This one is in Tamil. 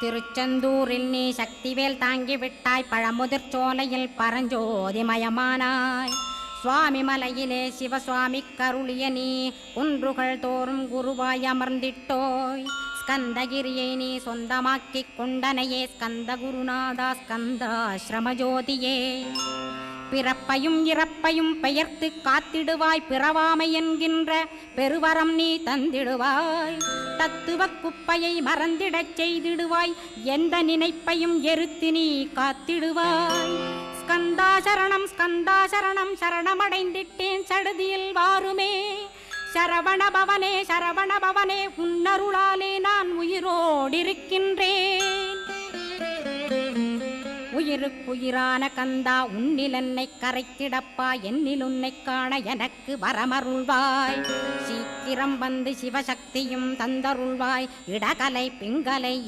திருச்செந்தூரில் நீ சக்திவேல் தாங்கிவிட்டாய், பழமுதிர் சோலையில் பரஞ்சோதிமயமானாய். சுவாமி மலையிலே சிவசுவாமி கருளிய நீ குன்றுகள் தோறும் குருவாய் அமர்ந்திட்டோய். ஸ்கந்தகிரியை நீ சொந்தமாக்கிக் கொண்டனையே ஸ்கந்த குருநாதா ஸ்கந்தாஸ்ரமஜோதியே. பிறப்பையும் இறப்பையும் பெயர்த்து காத்திடுவாய், பிறவாமை என்கின்ற பெருவரம் நீ தந்திடுவாய். தத்துவ குப்பையை மறந்திடச் செய்திடுவாய், எந்த நினைப்பையும் எரித்து நீ காத்திடுவாய். ஸ்கந்தா சரணம் ஸ்கந்தா சரணம், சரணமடைந்திட்டேன் சடுதியில் வாருமே. சரவணபவனே சரவணபவனே, உன்னருளாலே நான் உயிரோடிருக்கின்றேன். உயிருக்குயிரான கந்தா, உன்னில் என்னை கரைத்திடப்பா, என்னில் உன்னை காண எனக்கு வரமருள்வாய். சீக்கிரம் வந்து சிவசக்தியும் தந்தருள்வாய். இடகலை பிங்கலை